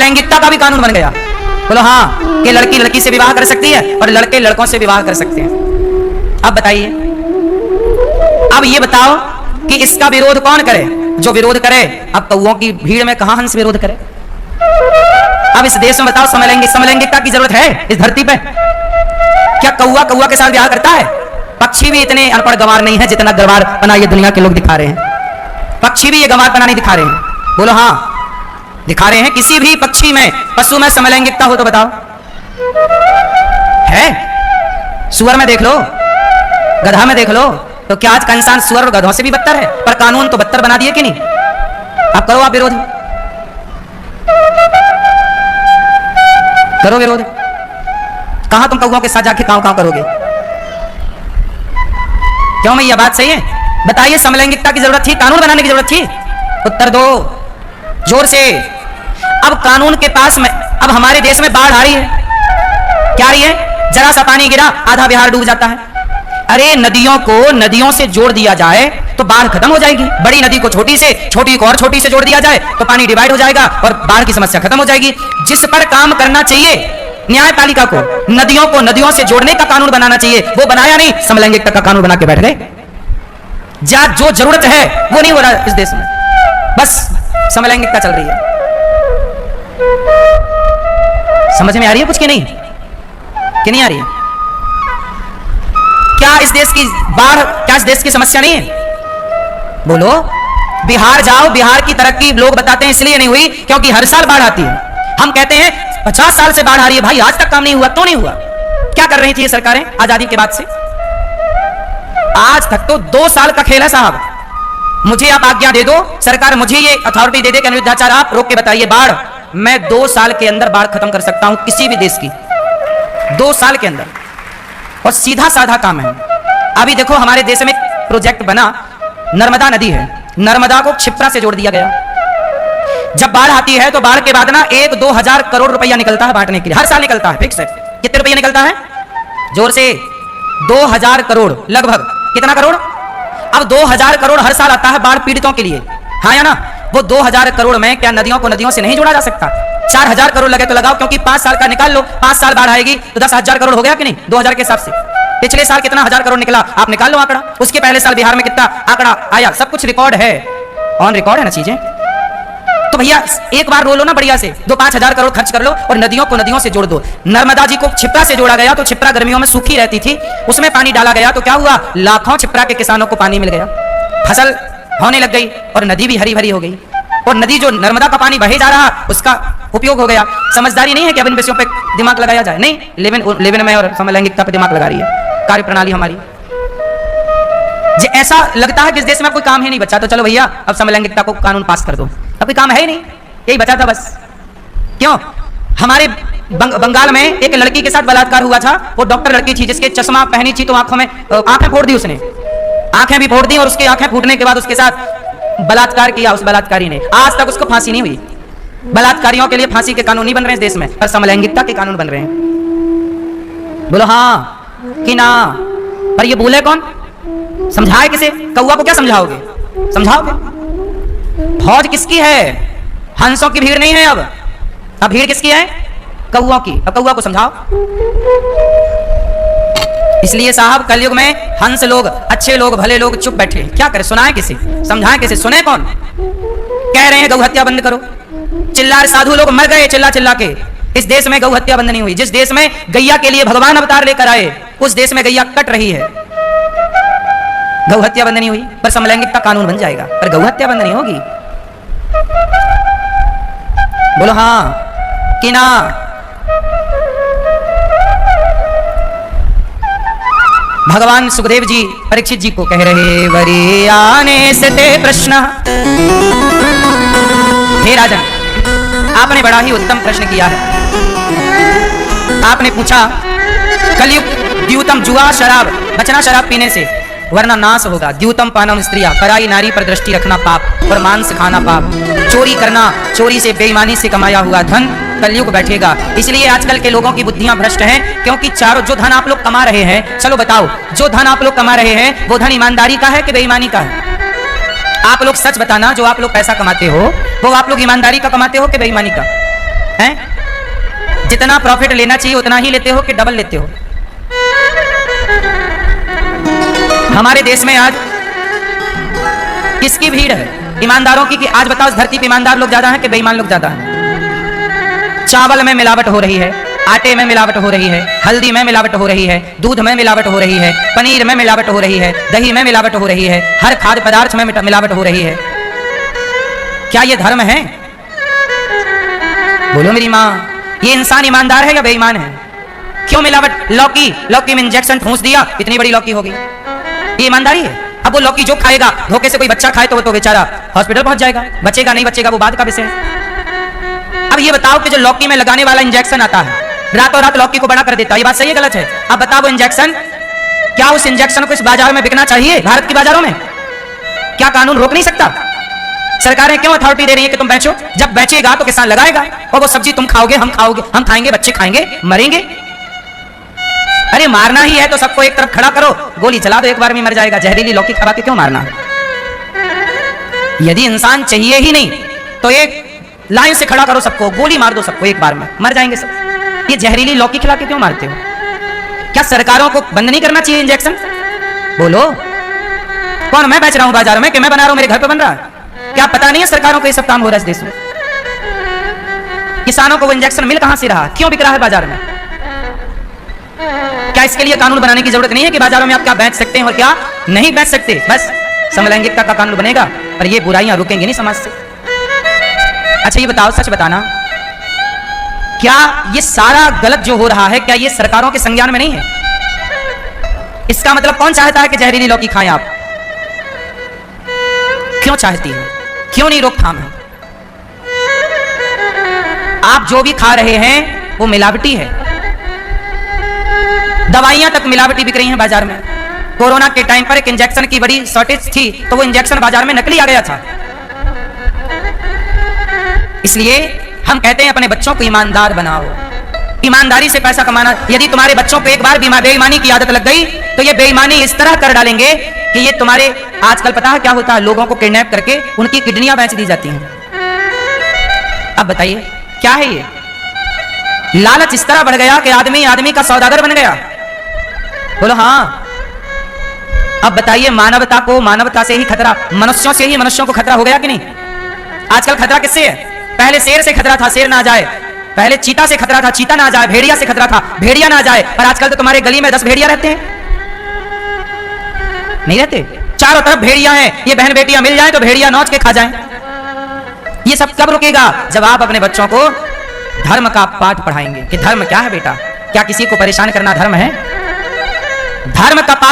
समलैंगिकता का भी कानून बन गया। बोलो हाँ, कि लड़की लड़की से विवाह कर सकती है और लड़के लड़कों से विवाह कर सकते हैं। अब बताइए, अब ये बताओ कि इसका विरोध कौन करे? जो विरोध करे, अब कौओं की भीड़ में कहां हंस विरोध करे? अब इस देश में बताओ समलैंगिकता की जरूरत है इस धरती पे? क्या कौआ कौआ के साथ विवाह करता है? पक्षी भी इतने अनपढ़ गंवार नहीं है जितना गंवार बना ये दुनिया के लोग दिखा रहे हैं। पक्षी भी ये गंवार बना नहीं दिखा रहे हैं। बोलो हाँ, दिखा रहे हैं। किसी भी पक्षी में, पशु में समलैंगिकता हो तो बताओ, है? सुअर में देख लो, गधा में देख लो, तो क्या आज का इंसान सुअर और गधों से भी बदतर है? पर कानून तो बदतर बना दिए कि नहीं? आप करो, आप विरोध करो, विरोध। कहां तुम कौओं के साथ जाके काव करोगे? क्यों मैं, यह बात सही है? बताइए, समलैंगिकता की जरूरत थी? कानून बनाने की जरूरत थी? उत्तर दो जोर से। अब कानून के पास में, अब हमारे देश में बाढ़ आ रही है। क्या आ रही है? जरा सा पानी गिरा, आधा बिहार डूब जाता है। अरे नदियों को नदियों से जोड़ दिया जाए तो बाढ़ खत्म हो जाएगी। बड़ी नदी को छोटी से, छोटी को और छोटी से जोड़ दिया जाए तो पानी डिवाइड हो जाएगा और बाढ़ की समस्या खत्म हो जाएगी। जिस पर काम करना चाहिए न्यायपालिका को, नदियों को नदियों से जोड़ने का कानून बनाना चाहिए, वो बनाया नहीं, समलैंगिकता का कानून बना के बैठ गए। जो जरूरत है वो नहीं हो रहा इस देश में, बस समलैंगिकता चल रही है। समझ में आ रही है कुछ कि नहीं? कि नहीं आ रही है? क्या इस देश की बाढ़, क्या इस देश की समस्या नहीं है? बोलो। बिहार जाओ, बिहार की तरक्की लोग बताते हैं इसलिए नहीं हुई क्योंकि हर साल बाढ़ आती है। हम कहते हैं 50 साल से बाढ़ आ रही है, भाई आज तक काम नहीं हुआ। क्यों नहीं हुआ? क्या कर रही थी ये सरकारें आजादी के बाद से? आज तक तो 2 साल का खेल है साहब। मुझे आप आज्ञा दे दो, सरकार मुझे ये अथॉरिटी दे दे कि अनिरुद्धाचार आप रोक के बताइए बाढ़, मैं 2 साल के अंदर बाढ़ खत्म कर सकता हूं किसी भी देश की, 2 साल के अंदर। और सीधा साधा काम है। अभी देखो हमारे देश में प्रोजेक्ट बना, नर्मदा नदी है, नर्मदा को क्षिप्रा से जोड़ दिया गया। जब बाढ़ आती है तो बाढ़ के बाद ना 1-2 हजार करोड़ रुपया निकलता है बांटने के लिए, हर साल निकलता है, फिक्स है। कितने रुपया निकलता है? जोर से 2000 करोड़ लगभग। कितना करोड़? अब 2000 करोड़ हर साल आता है बाढ़ पीड़ितों के लिए, हाँ या ना? वो 2000 करोड़ में क्या नदियों को नदियों से नहीं जोड़ा जा सकता? 4000 करोड़ लगे तो लगाओ, क्योंकि 5 साल का निकाल लो, 5 साल बाढ़ आएगी तो 10,000 करोड़ हो गया कि नहीं? 2000 के हिसाब से पिछले साल कितना हजार करोड़ निकला आप निकाल लो आंकड़ा। उसके पहले साल बिहार में कितना आंकड़ा आया, सब कुछ रिकॉर्ड है, ऑन रिकॉर्ड है ना चीजें। तो भैया एक बार रो लो ना बढ़िया से, 2-5 हजार करोड़ खर्च कर लो और नदियों को नदियों से जोड़ दो। नर्मदा जी को क्षिप्रा से जोड़ा गया तो क्षिप्रा गर्मियों में सूखी रहती थी, उसमें पानी डाला गया तो क्या हुआ? लाखों क्षिप्रा के किसानों को पानी मिल गया, फसल होने लग गई और नदी भी हरी भरी हो गई। और नदी जो नर्मदा का पानी बहे जा रहा उसका उपयोग हो गया। समझदारी नहीं है कि अब इन विषयों पे दिमाग लगाया जाए, नहीं, लेविन में और समलैंगिकता पे दिमाग लगा रही है कार्य प्रणाली हमारी। ऐसा लगता है कि इस देश में कोई काम ही नहीं बचा तो चलो भैया अब समलैंगिकता को कानून पास कर दो, अब कोई काम है ही नहीं, यही बचा था बस। क्यों? हमारे बंगाल में एक लड़की के साथ बलात्कार हुआ था, वो डॉक्टर लड़की थी जिसके चश्मा पहनी थी तो आंखों में आंखें फोड़ दी उसने, आंखें भी फोड़ दी और उसकी आंखें फूटने के बाद उसके साथ बलात्कार किया उस बलात्कारी ने। आज तक उसको फांसी नहीं हुई। बलात्कारियों के लिए फांसी के कानून नहीं बन रहे इस देश में, पर समलैंगिकता के कानून बन रहे हैं। बोलो हाँ कि ना? पर ये बोले कौन? समझाए किसे? कौआ को क्या समझाओगे? समझाओगे? फौज किसकी है? हंसों की भीड़ नहीं है अब भीड़ किसकी है? कौओं की। अब कौआ को समझाओ। इसलिए साहब कलयुग में हंस लोग, अच्छे लोग, भले लोग चुप बैठे, क्या करें? सुनाए किसे? समझाए किसे? सुने कौन? कह रहे हैं गौ हत्या बंद करो, चिल्ला, साधु लोग मर गए चिल्ला चिल्ला के। इस देश में गौ हत्या बंद नहीं हुई। जिस देश में गैया के लिए भगवान अवतार लेकर आए उस देश में गैया कट रही है। गौ हत्या बंद नहीं हुई, पर समलैंगिकता कानून बन जाएगा, पर गौ हत्या बंद नहीं होगी। बोलो हाँ कि ना? भगवान सुखदेव जी परीक्षित जी को कह रहे, वरी आने से ते प्रश्न। हे राजन, आपने बड़ा ही उत्तम प्रश्न किया है। आपने पूछा कलयुग द्यूतम जुआ शराब, बचना शराब पीने से वरना नाश होगा। द्यूतम पानम स्त्रिया, पराई नारी पर दृष्टि रखना पाप और मांस खाना पाप। चोरी करना, चोरी से बेईमानी से कमाया हुआ धन कलयुग बैठेगा। इसलिए आजकल के लोगों की बुद्धियां भ्रष्ट हैं, क्योंकि चारों जो धन आप लोग कमा रहे हैं, चलो बताओ, जो धन आप लोग कमा रहे हैं वो धन ईमानदारी का है कि बेईमानी का है? आप लोग सच बताना, जो आप लोग पैसा कमाते हो वो आप लोग ईमानदारी का कमाते हो कि बेईमानी का? हैं? जितना प्रॉफिट लेना चाहिए उतना ही लेते हो कि डबल लेते हो? हमारे देश में आज किसकी भीड़ है? ईमानदारों की। कि आज बताओ इस धरती पे ईमानदार लोग ज्यादा हैं कि बेईमान लोग ज्यादा हैं? चावल में मिलावट हो रही है, आटे में मिलावट हो रही है, हल्दी में मिलावट हो रही है, दूध में मिलावट हो रही है, पनीर में मिलावट हो रही है, दही में मिलावट हो रही है, हर खाद्य पदार्थ में मिलावट हो रही है। क्या ये धर्म है? बोलो मेरी माँ, ये इंसान ईमानदार है या बेईमान है? क्यों मिलावट? लौकी में इंजेक्शन ठूंस दिया, इतनी बड़ी लौकी होगी, ये ईमानदारी है? अब वो लौकी जो खाएगा, धोखे से कोई बच्चा खाए तो वो तो बेचारा हॉस्पिटल पहुंच जाएगा, बचेगा नहीं बचेगा वो बात का विषय है। अब ये बताओ कि जो लौकी में लगाने वाला इंजेक्शन आता है, रातों रात लौकी को बड़ा कर देता है, ये बात सही है गलत है? अब बताओ वो इंजेक्शन, क्या उस इंजेक्शन को इस बाजार में बिकना चाहिए? भारत की बाजारों में क्या कानून रोक नहीं सकता? सरकारें क्यों अथॉरिटी दे रही है कि तुम बेचो? जब बेचेगा तो किसान लगाएगा, और वो सब्जी तुम खाओगे, हम खाएंगे, बच्चे खाएंगे, मरेंगे। अरे मारना ही है तो सबको एक तरफ खड़ा करो, गोली चला दो, एक बार में मर जाएगा। जहरीली लौकी खा के क्यों मारना? यदि इंसान चाहिए ही नहीं तो एक लाइन से खड़ा करो सबको, गोली मार दो सबको, एक बार में मर जाएंगे सब। ये जहरीली लौकी खिला के क्यों मारते हो? क्या सरकारों को बंद नहीं करना चाहिए इंजेक्शन? बोलो। कौन? मैं बेच रहा हूं बाजार में कि मैं बना रहा हूं, मेरे घर पे बन रहा है? क्या पता नहीं है सरकारों को ये सब काम हो रहा है इस देश में? किसानों को वो इंजेक्शन मिल कहां से रहा? क्यों बिक रहा है बाजार में? क्या इसके लिए कानून बनाने की जरूरत नहीं है कि बाजारों में आप क्या बेच सकते हैं और क्या नहीं बेच सकते? बस समलैंगिकता का कानून बनेगा और ये बुराइयां रुकेंगी नहीं समाज से। अच्छा ये बताओ, सच बताना, क्या ये सारा गलत जो हो रहा है क्या ये सरकारों के संज्ञान में नहीं है? इसका मतलब कौन चाहता है कि जहरीली लौकी खाएं आप? क्यों चाहती है? क्यों नहीं रोकथाम है? आप जो भी खा रहे हैं वो मिलावटी है। दवाइयां तक मिलावटी बिक रही हैं बाजार में। कोरोना के टाइम पर एक इंजेक्शन की बड़ी शॉर्टेज थी तो वो इंजेक्शन बाजार में नकली आ गया था। इसलिए हम कहते हैं अपने बच्चों को ईमानदार बनाओ, ईमानदारी से पैसा कमाना। यदि तुम्हारे बच्चों को एक बार बेईमानी की आदत लग गई तो ये बेईमानी इस तरह कर डालेंगे कि ये तुम्हारे, आजकल पता है क्या होता है, लोगों को किडनैप करके उनकी किडनियां बेच दी जाती हैं। अब बताइए क्या है ये? लालच इस तरह बढ़ गया कि आदमी का सौदागर बन गया। बोलो हाँ। अब बताइए मानवता को, मानवता से ही खतरा, मनुष्यों से ही मनुष्यों को खतरा हो गया कि नहीं? आजकल खतरा किससे है? पहले शेर से खतरा था, शेर ना जाए। पहले चीता से खतरा था, चीता ना जाए। भेड़िया से खतरा था, भेड़िया ना जाए। पर आजकल तो तुम्हारे गली में 10 भेड़िया रहते हैं, नहीं रहते? चारों तरफ भेड़िया हैं। ये बहन बेटियां मिल जाए तो भेड़िया नौच के खा जाएं। ये सब कब रुकेगा? जब आप अपने बच्चों को धर्म का पाठ पढ़ाएंगे कि धर्म क्या है बेटा। क्या किसी को परेशान करना धर्म है? धर्म का पाठ